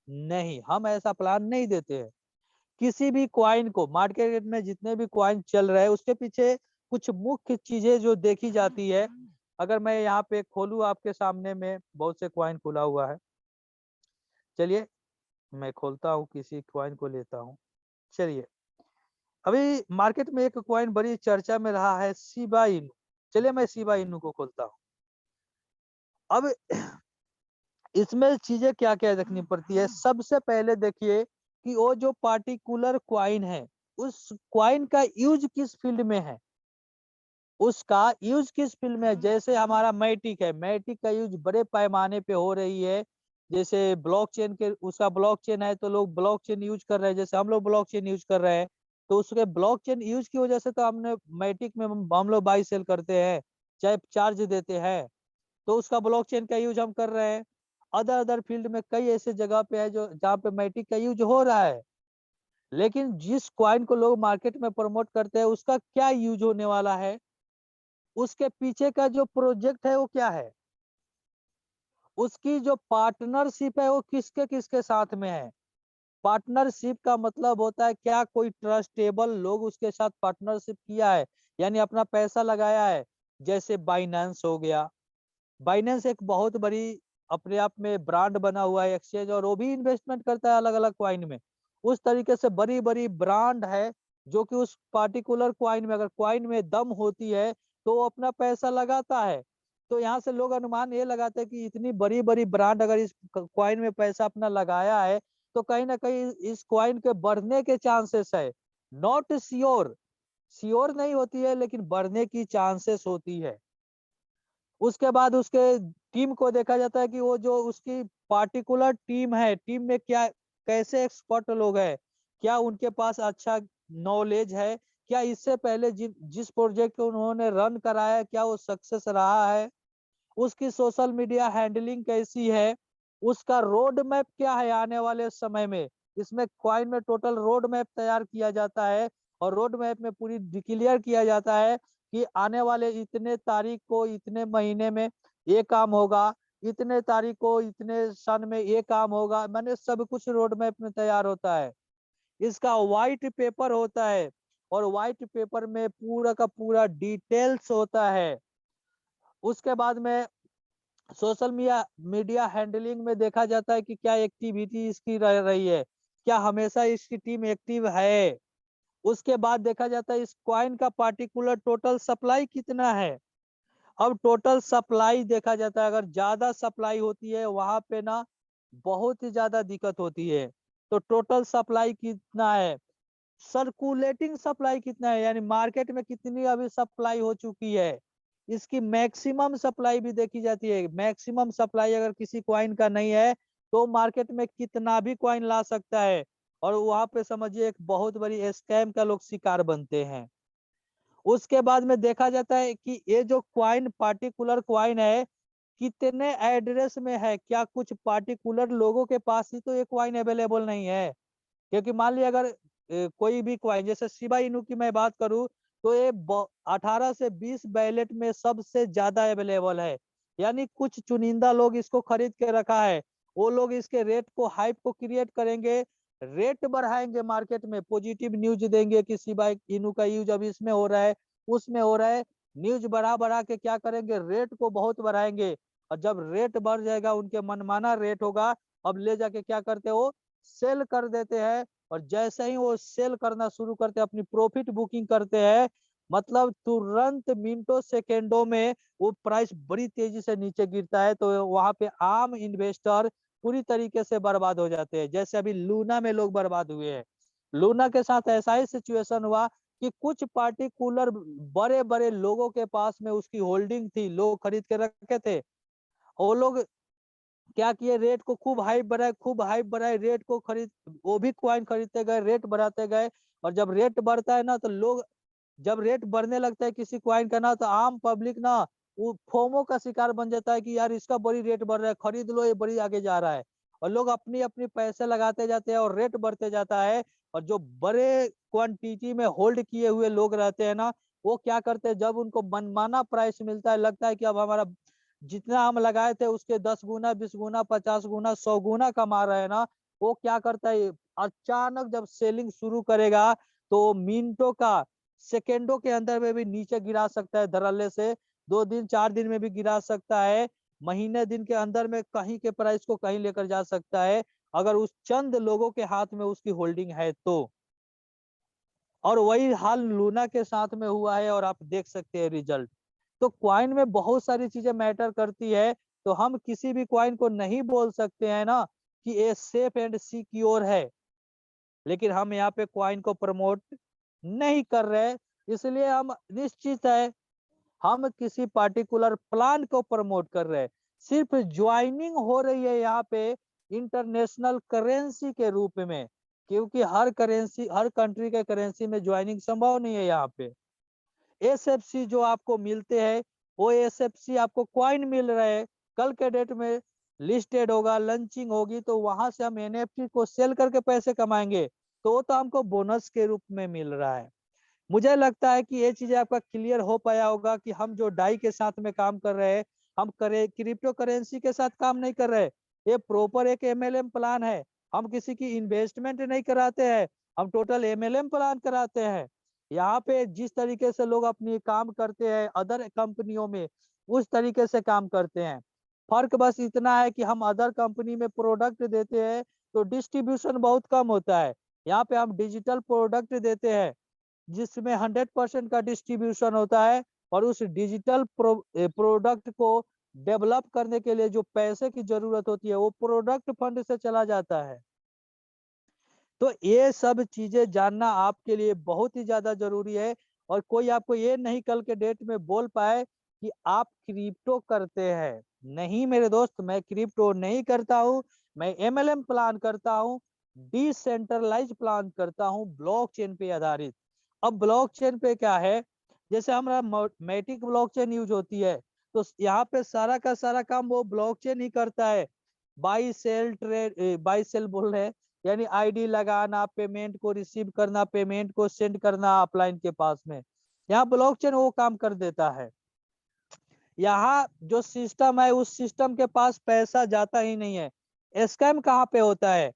नहीं, हम ऐसा प्लान नहीं देते हैं। किसी भी क्वाइन को, मार्केट में जितने भी क्वाइन चल रहे हैं, उसके पीछे कुछ मुख्य चीजें जो देखी जाती है। अगर मैं यहाँ पे खोलूँ आपके सामने में, बहुत से क्वाइन खुला हुआ है, चलिए मैं खोलता हूँ, किसी क्वाइन को लेता हूँ। चलिए, अभी मार्केट में एक क्वाइन बड़ी चर्चा में रहा है, शिबा इनू। चलिए मैं शिबा इनू को खोलता हूँ। अब इसमें चीजें क्या क्या देखनी पड़ती है। सबसे पहले देखिए कि वो जो पार्टिकुलर क्वाइन है, उस क्वाइन का यूज किस फील्ड में है, उसका यूज किस फील्ड में है। जैसे हमारा मैटिक है, मैटिक का यूज बड़े पैमाने पे हो रही है। जैसे ब्लॉकचेन के, उसका ब्लॉकचेन है तो लोग ब्लॉकचेन यूज कर रहे हैं, जैसे हम लोग ब्लॉकचेन यूज कर रहे हैं, तो उसके ब्लॉकचेन यूज की वजह से तो हमने मैटिक में हम लोग बाई सेल करते हैं, चाहे चार्ज देते हैं, तो उसका ब्लॉकचेन का यूज हम कर रहे हैं। अदर अदर फील्ड में कई ऐसे जगह पे है जो जहाँ पे मैटिक का यूज हो रहा है। लेकिन जिस क्वाइन को लोग मार्केट में प्रमोट करते हैं, उसका क्या यूज होने वाला है, उसके पीछे का जो प्रोजेक्ट है वो क्या है, उसकी जो पार्टनरशिप है वो किसके किसके साथ में है। पार्टनरशिप का मतलब होता है क्या कोई ट्रस्टेबल लोग उसके साथ पार्टनरशिप किया है, यानी अपना पैसा लगाया है। जैसे बाइनेंस हो गया, बाइनेंस एक बहुत बड़ी अपने आप में ब्रांड बना हुआ है एक्सचेंज, और वो भी इन्वेस्टमेंट करता है अलग अलग क्वाइन में। उस तरीके से बड़ी बड़ी ब्रांड है जो कि उस पार्टिकुलर क्वाइन में, अगर क्वाइन में दम होती है तो वो अपना पैसा लगाता है। तो यहाँ से लोग अनुमान ये लगाते हैं कि इतनी बड़ी बड़ी ब्रांड अगर इस क्वाइन में पैसा अपना लगाया है, तो कहीं ना कहीं इस क्वाइन के बढ़ने के चांसेस है। नॉट श्योर, श्योर नहीं होती है, लेकिन बढ़ने की चांसेस होती है। उसके बाद उसके टीम को देखा जाता है कि वो जो उसकी पार्टिकुलर टीम है, टीम में क्या, कैसे एक्सपर्ट लोग हैं, क्या उनके पास अच्छा नॉलेज है, क्या इससे पहले जिस प्रोजेक्ट को उन्होंने रन कराया है, क्या वो सक्सेस रहा है, उसकी सोशल मीडिया हैंडलिंग कैसी है, उसका रोड मैप क्या है आने वाले समय में। इसमें क्वाइन में टोटल रोड मैप तैयार किया जाता है, और रोड मैप में पूरी डिक्लेयर किया जाता है कि आने वाले इतने तारीख को, इतने महीने में ये काम होगा, इतने तारीख को, इतने सन में ये काम होगा, मैंने सब कुछ रोड मैप में तैयार होता है। इसका व्हाइट पेपर होता है, और व्हाइट पेपर में पूरा का पूरा डिटेल्स होता है। उसके बाद में सोशल मीडिया मीडिया हैंडलिंग में देखा जाता है कि क्या एक्टिविटी इसकी रह रही है, क्या हमेशा इसकी टीम एक्टिव है। उसके बाद देखा जाता है इस कॉइन का पार्टिकुलर टोटल सप्लाई कितना है। अब टोटल सप्लाई देखा जाता है, अगर ज्यादा सप्लाई होती है वहां पे ना बहुत ही ज्यादा दिक्कत होती है। तो टोटल सप्लाई कितना है, सर्कुलेटिंग सप्लाई कितना है, यानी मार्केट में कितनी अभी सप्लाई हो चुकी है, इसकी मैक्सिमम सप्लाई भी देखी जाती है। मैक्सिमम सप्लाई अगर किसी क्वाइन का नहीं है तो मार्केट में कितना भी क्वाइन ला सकता है, और वहां पे समझिए एक बहुत बड़ी स्कैम का लोग शिकार बनते हैं। उसके बाद में देखा जाता है कि ये जो क्वाइन, पार्टिकुलर क्वाइन है, कितने एड्रेस में है, क्या कुछ पार्टिकुलर लोगों के पास ही तो ये क्वाइन अवेलेबल नहीं है। क्योंकि मान लिया अगर कोई भी क्वाइन, जैसे शिबा इनू की मैं बात करूं, तो ये 18 से 20 बैलेट में सबसे ज्यादा अवेलेबल है। यानी कुछ चुनिंदा लोग इसको खरीद के रखा है, वो लोग इसके रेट को, हाइप को क्रिएट करेंगे, रेट बढ़ाएंगे मार्केट में, पॉजिटिव न्यूज देंगे कि शिबा इनू का यूज अभी इसमें हो रहा है, उसमें हो रहा है, न्यूज बढ़ा बढ़ा के क्या करेंगे, रेट को बहुत बढ़ाएंगे। और जब रेट बढ़ जाएगा, उनके मनमाना रेट होगा, अब ले जाके क्या करते हैं, वो सेल कर देते हैं। और जैसे ही वो सेल करना शुरू करते हैं, अपनी प्रॉफिट बुकिंग करते हैं, मतलब तुरंत मिनटों सेकेंडों में वो प्राइस बड़ी तेजी से नीचे गिरता है। तो वहां पे आम इन्वेस्टर पूरी तरीके से बर्बाद हो जाते हैं, जैसे अभी लूना में लोग बर्बाद हुए हैं। लूना के साथ ऐसा ही सिचुएशन हुआ कि कुछ पार्टिकुलर बड़े बड़े लोगों के पास में उसकी होल्डिंग थी, लोग खरीद के रखे थे। वो लोग क्या किए, रेट को खूब हाइप बढ़ाए, खूब हाइप बढ़ाए, रेट को खरीद, वो भी क्वाइन खरीदते गए, रेट बढ़ाते गए। और जब रेट बढ़ता है ना, तो लोग, जब रेट बढ़ने लगता है किसी क्वाइन का ना, तो आम पब्लिक ना वो फोमो का शिकार बन जाता है कि यार इसका बड़ी रेट बढ़ रहा है, खरीद लो, ये बड़ी आगे जा रहा है। और लोग अपनी अपनी पैसे लगाते जाते हैं और रेट बढ़ते जाता है। और जो बड़े क्वांटिटी में होल्ड किए हुए लोग रहते हैं ना, वो क्या करते हैं, जब उनको मनमाना प्राइस मिलता है, लगता है कि अब हमारा जितना हम लगाए थे उसके 10 गुना, 20 गुना, 50 गुना, 100 गुना कमा रहे हैं ना, वो क्या करता है, अचानक जब सेलिंग शुरू करेगा, तो मिनटों का, सेकेंडों के अंदर में भी नीचे गिरा सकता है धड़ल्ले से, 2 दिन 4 दिन में भी गिरा सकता है, महीने दिन के अंदर में कहीं के प्राइस को कहीं लेकर जा सकता है, अगर उस चंद लोगों के हाथ में उसकी होल्डिंग है तो। और वही हाल लूना के साथ में हुआ है, और आप देख सकते हैं रिजल्ट। तो क्वाइन में बहुत सारी चीजें मैटर करती है। तो हम किसी भी क्वाइन को नहीं बोल सकते हैं ना कि ये सेफ एंड सिक्योर है, लेकिन हम यहाँ पे क्वाइन को प्रमोट नहीं कर रहे, इसलिए हम निश्चित है हम किसी पार्टिकुलर प्लान को प्रमोट कर रहे हैं। सिर्फ ज्वाइनिंग हो रही है यहाँ पे इंटरनेशनल करेंसी के रूप में, क्योंकि हर करेंसी, हर कंट्री के करेंसी में ज्वाइनिंग संभव नहीं है। यहाँ पे एसएफसी जो आपको मिलते हैं, वो एसएफसी आपको क्वाइन मिल रहे हैं, कल के डेट में लिस्टेड होगा, लंचिंग होगी, तो वहां से हम एनएफटी को सेल करके पैसे कमाएंगे, तो वो तो हमको बोनस के रूप में मिल रहा है। मुझे लगता है कि ये चीजें आपका क्लियर हो पाया होगा कि हम जो डाई के साथ में काम कर रहे हैं, हम करे क्रिप्टो करेंसी के साथ काम नहीं कर रहे। ये प्रॉपर एक एमएलएम प्लान है। हम किसी की इन्वेस्टमेंट नहीं कराते हैं, हम टोटल एमएलएम प्लान कराते हैं। यहाँ पे जिस तरीके से लोग अपनी काम करते हैं अदर कंपनियों में, उस तरीके से काम करते हैं। फर्क बस इतना है कि हम अदर कंपनी में प्रोडक्ट देते हैं तो डिस्ट्रीब्यूशन बहुत कम होता है। यहाँ पे हम डिजिटल प्रोडक्ट देते हैं जिसमें 100% का डिस्ट्रीब्यूशन होता है। और उस डिजिटल प्रोडक्ट को डेवलप करने के लिए जो पैसे की जरूरत होती है, वो प्रोडक्ट फंड से चला जाता है। तो ये सब चीजें जानना आपके लिए बहुत ही ज्यादा जरूरी है। और कोई आपको ये नहीं कल के डेट में बोल पाए कि आप क्रिप्टो करते हैं। नहीं मेरे दोस्त, मैं क्रिप्टो नहीं करता हूँ, मैं एमएलएम प्लान करता हूँ, डिसेंट्रलाइज प्लान करता हूँ, ब्लॉकचेन पे आधारित। अब ब्लॉकचेन पे क्या है, जैसे हमारा मैटिक ब्लॉकचेन यूज होती है, तो यहाँ पे सारा का सारा काम वो ब्लॉकचेन ही करता है। Buy sell trade, buy sell बोल रहे हैं, यानी आईडी लगाना, पेमेंट को रिसीव करना, पेमेंट को सेंड करना अपलाइन के पास में, यहाँ ब्लॉकचेन वो काम कर देता है। यहाँ जो सिस्टम है, उस सिस्टम के पास पैसा जाता ही नहीं है। स्कैम कहाँ पे होता है,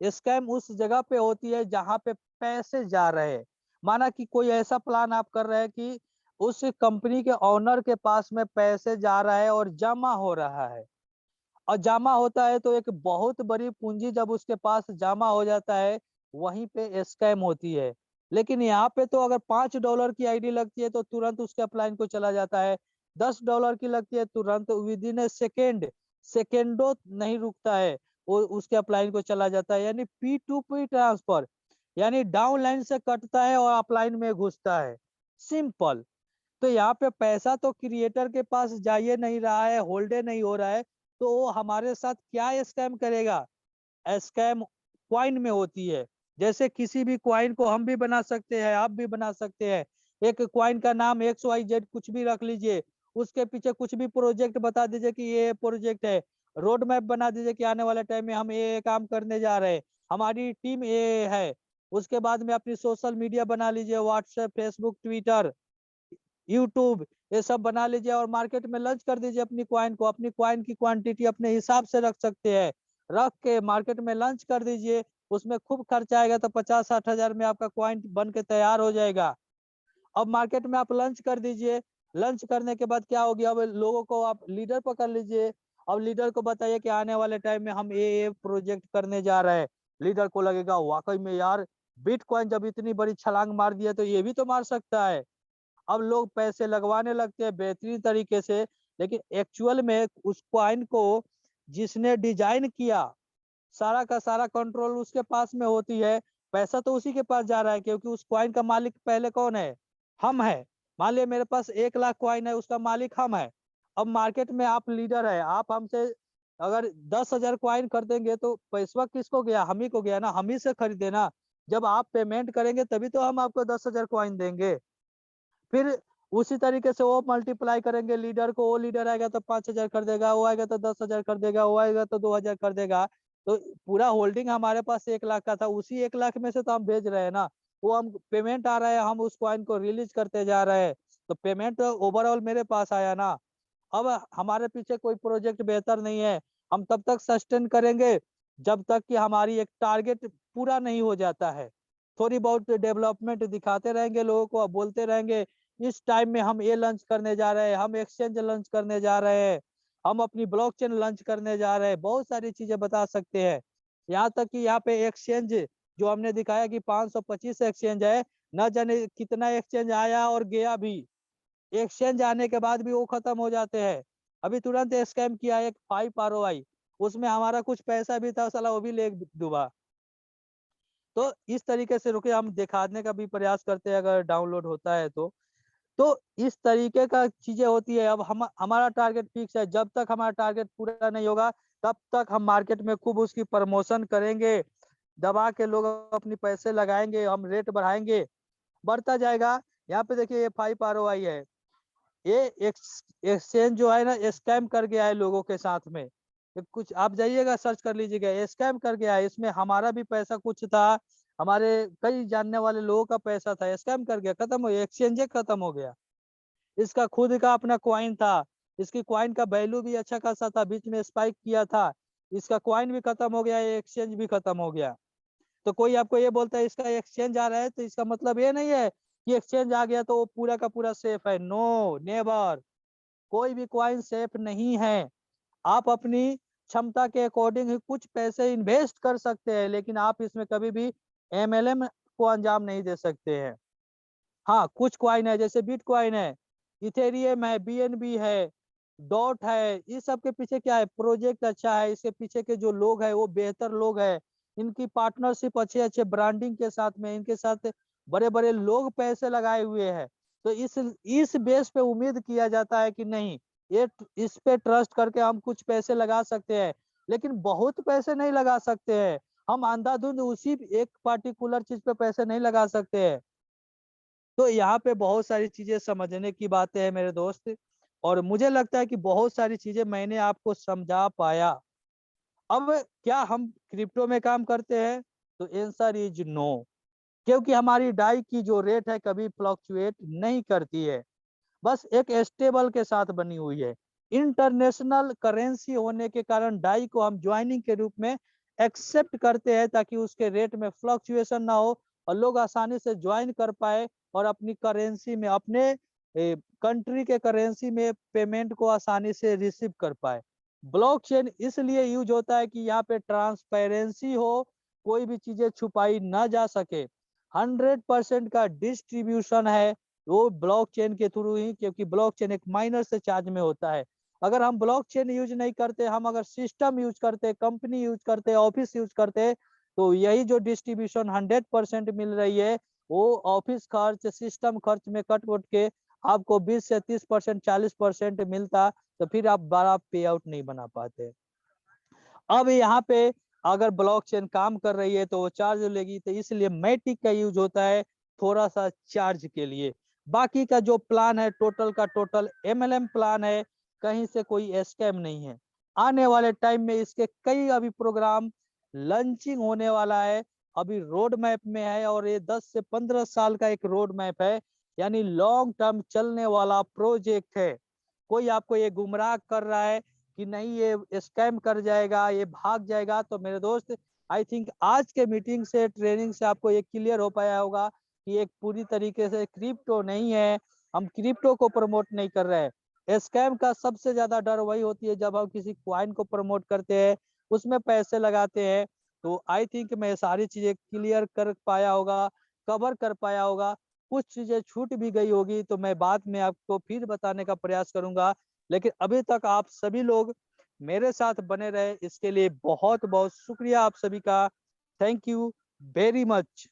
स्कैम उस जगह पे होती है जहां पे पैसे जा रहे हैं। माना कि कोई ऐसा प्लान आप कर रहे हैं कि उस कंपनी के ओनर के पास में पैसे जा रहा है और जमा हो रहा है, और जमा होता है तो एक बहुत बड़ी पूंजी जब उसके पास जमा हो जाता है, वहीं पे स्कैम होती है। लेकिन यहाँ पे तो अगर $5 की आईडी लगती है तो तुरंत उसके अपलाइन को चला जाता है, $10 की लगती है तुरंत विद इन ए सेकेंड, सेकेंडो नहीं रुकता है, वो उसके अपलाइन को चला जाता है। यानी P2P ट्रांसफर, यानी डाउन लाइन से कटता है और अपलाइन में घुसता है, सिंपल। तो यहाँ पे पैसा तो क्रिएटर के पास जाइए नहीं रहा है, होल्डे नहीं हो रहा है, तो वो हमारे साथ क्या स्कैम करेगा, स्कैम क्वाइन में होती है। जैसे किसी भी क्वाइन को हम भी बना सकते हैं, आप भी बना सकते हैं। एक क्वाइन का नाम XYZ कुछ भी रख लीजिए, उसके पीछे कुछ भी प्रोजेक्ट बता दीजिए कि ये प्रोजेक्ट है, रोड मैप बना दीजिए कि आने वाले टाइम में हम ये काम करने जा रहे हैं, हमारी टीम ये है। उसके बाद में अपनी सोशल मीडिया बना लीजिए, व्हाट्सएप, फेसबुक, ट्विटर, यूट्यूब, ये सब बना लीजिए और मार्केट में लॉन्च कर दीजिए अपनी क्वाइन को। अपनी क्वाइन की क्वांटिटी अपने हिसाब से रख सकते हैं, रख के मार्केट में लॉन्च कर दीजिए। उसमें खूब खर्चा आएगा तो 50-60 हजार में आपका कॉइन बन के तैयार हो जाएगा। अब मार्केट में आप लंच कर दीजिए, लंच करने के बाद क्या होगी, अब लोगों को आप लीडर पकड़ लीजिए। अब लीडर को बताइए कि आने वाले टाइम में हम ये प्रोजेक्ट करने जा रहे हैं। लीडर को लगेगा वाकई में यार बिटकॉइन जब इतनी बड़ी छलांग मार दिया तो ये भी तो मार सकता है। अब लोग पैसे लगवाने लगते हैं बेहतरीन तरीके से, लेकिन एक्चुअल में उस कॉइन को जिसने डिजाइन किया सारा का सारा कंट्रोल उसके पास में होती है। पैसा तो उसी के पास जा रहा है, क्योंकि उस कॉइन का मालिक पहले कौन है, हम है। मान लिया मेरे पास 1 लाख कॉइन है, उसका मालिक हम है। अब मार्केट में आप लीडर है, आप हमसे अगर 10 हजार कॉइन खरीदेंगे तो पैसा किसको गया, हम ही को गया ना, हम ही से खरीदे ना। जब आप पेमेंट करेंगे तभी तो हम आपको 10 हजार कॉइन देंगे। फिर उसी तरीके से वो मल्टीप्लाई करेंगे लीडर को, वो लीडर आएगा तो 5 हजार कर देगा, वो आएगा तो 10 हजार कर देगा, वो आएगा तो 2 हजार कर देगा। तो पूरा होल्डिंग हमारे पास 1 लाख का था, उसी 1 लाख में से तो हम भेज रहे हैं ना। वो हम पेमेंट आ रहा है, हम उस कॉइन को रिलीज करते जा रहे हैं, तो पेमेंट ओवरऑल मेरे पास आया ना। अब हमारे पीछे कोई प्रोजेक्ट बेहतर नहीं है। हम तब तक सस्टेन करेंगे जब तक कि हमारी एक टारगेट पूरा नहीं हो जाता है। थोड़ी बहुत डेवलपमेंट दिखाते रहेंगे लोगों को, बोलते रहेंगे इस टाइम में हम ये लॉन्च करने जा रहे हैं, हम एक्सचेंज लॉन्च करने जा रहे हैं, हम अपनी ब्लॉकचेन लॉन्च करने जा रहे हैं, बहुत सारी चीजें बता सकते हैं। यहाँ तक कि यहाँ पे एक्सचेंज जो हमने दिखाया कि 525 एक्सचेंज है, न जाने कितना एक्सचेंज आया और गया भी। एक्सचेंज आने के बाद भी वो खत्म हो जाते हैं। अभी तुरंत स्कैम किया एक 5 ROI, उसमें हमारा कुछ पैसा भी था, साला वो भी ले डूबा। तो इस तरीके से रुके, हम दिखाने का भी प्रयास करते हैं अगर डाउनलोड होता है तो इस तरीके का चीजें होती है। अब हम हमारा टारगेट फिक्स है, जब तक हमारा टारगेट पूरा नहीं होगा तब तक हम मार्केट में खूब उसकी प्रमोशन करेंगे, दबा के लोग अपनी पैसे लगाएंगे, हम रेट बढ़ाएंगे, बढ़ता जाएगा। यहाँ पे देखिए ये 5 ROI है। ये एक्सचेंज जो है ना स्कैम कर गया है लोगों के साथ में। ये कुछ आप जाइएगा सर्च कर लीजिएगा, स्कैम कर गया है, इसमें हमारा भी पैसा कुछ था, हमारे कई जानने वाले लोगों का पैसा था, स्कैम कर गया, खत्म हो गया, एक्सचेंज खत्म हो गया। इसका खुद का अपना कॉइन था, इसकी कॉइन का वैल्यू भी अच्छा खासा था, बीच में स्पाइक किया था, इसका कॉइन भी खत्म हो गया, एक्सचेंज भी खत्म हो गया। तो कोई आपको ये बोलता है इसका एक्सचेंज आ रहा है, तो इसका मतलब ये नहीं है कि एक्सचेंज आ गया तो वो पूरा का पूरा सेफ है। नो नेवर, कोई भी कॉइन सेफ नहीं है। आप अपनी क्षमता के अकॉर्डिंग ही कुछ पैसे इन्वेस्ट कर सकते हैं, लेकिन आप इसमें कभी भी MLM को अंजाम नहीं दे सकते हैं। हाँ कुछ कॉइन है जैसे बिटकॉइन है, इथेरियम है, BNB है, डॉट है, इस सब के पीछे क्या है, प्रोजेक्ट अच्छा है, इसके पीछे के जो लोग हैं वो बेहतर लोग हैं, इनकी पार्टनरशिप अच्छे अच्छे ब्रांडिंग के साथ में, इनके साथ बड़े बड़े लोग पैसे लगाए हुए हैं। तो इस बेस पे उम्मीद किया जाता है कि नहीं, ये इस पे ट्रस्ट करके हम कुछ पैसे लगा सकते हैं, लेकिन बहुत पैसे नहीं लगा सकते हैं। हम अंधाधुंध उसी एक पार्टिकुलर चीज पे पैसे नहीं लगा सकते हैं। तो यहाँ पे बहुत सारी चीजें समझने की बातें हैं मेरे दोस्त, और मुझे लगता है कि बहुत सारी चीजें मैंने आपको समझा पाया। अब क्या हम क्रिप्टो में काम करते हैं, तो आंसर इज नो, क्योंकि हमारी डाई की जो रेट है कभी फ्लक्चुएट नहीं करती है, बस एक स्टेबल के साथ बनी हुई है। इंटरनेशनल करेंसी होने के कारण डाई को हम ज्वाइनिंग के रूप में एक्सेप्ट करते हैं, ताकि उसके रेट में फ्लक्चुएशन ना हो और लोग आसानी से ज्वाइन कर पाए और अपनी करेंसी में, अपने कंट्री के करेंसी में पेमेंट को आसानी से रिसीव कर पाए। ब्लॉकचेन इसलिए यूज होता है कि यहाँ पे ट्रांसपेरेंसी हो, कोई भी चीजें छुपाई ना जा सके, 100% का डिस्ट्रीब्यूशन है वो ब्लॉकचेन के थ्रू ही, क्योंकि ब्लॉकचेन एक माइनर से चार्ज में होता है। अगर हम ब्लॉकचेन यूज नहीं करते, हम अगर सिस्टम यूज करते, कंपनी यूज करते, ऑफिस यूज करते, तो यही जो डिस्ट्रीब्यूशन 100% मिल रही है, वो ऑफिस खर्च सिस्टम खर्च में कट कट के आपको 20 से 30%, 40% मिलता, तो फिर आप बड़ा पे आउट नहीं बना पाते। अब यहाँ पे अगर ब्लॉकचेन काम कर रही है तो वो चार्ज लेगी, तो इसलिए मैटिक का यूज होता है थोड़ा सा चार्ज के लिए। बाकी का जो प्लान है टोटल का टोटल MLM प्लान है, कहीं से कोई स्कैम नहीं है। आने वाले टाइम में इसके कई अभी प्रोग्राम लॉन्चिंग होने वाला है, अभी रोड मैप में है, और ये 10 से 15 साल का एक रोड मैप है, यानी लॉन्ग टर्म चलने वाला प्रोजेक्ट है। कोई आपको ये गुमराह कर रहा है कि नहीं ये स्कैम कर जाएगा, ये भाग जाएगा, तो मेरे दोस्त आई थिंक आज के मीटिंग से, ट्रेनिंग से आपको ये क्लियर हो पाया होगा कि एक पूरी तरीके से क्रिप्टो नहीं है, हम क्रिप्टो को प्रमोट नहीं कर रहे हैं। स्कैम का सबसे ज्यादा डर वही होती है जब हम किसी क्वाइन को प्रमोट करते हैं, उसमें पैसे लगाते हैं। तो आई थिंक मैं सारी चीजें क्लियर कर पाया होगा, कवर कर पाया होगा। कुछ चीजें छूट भी गई होगी तो मैं बाद में आपको फिर बताने का प्रयास करूंगा। लेकिन अभी तक आप सभी लोग मेरे साथ बने रहे, इसके लिए बहुत बहुत शुक्रिया आप सभी का। Thank you very much.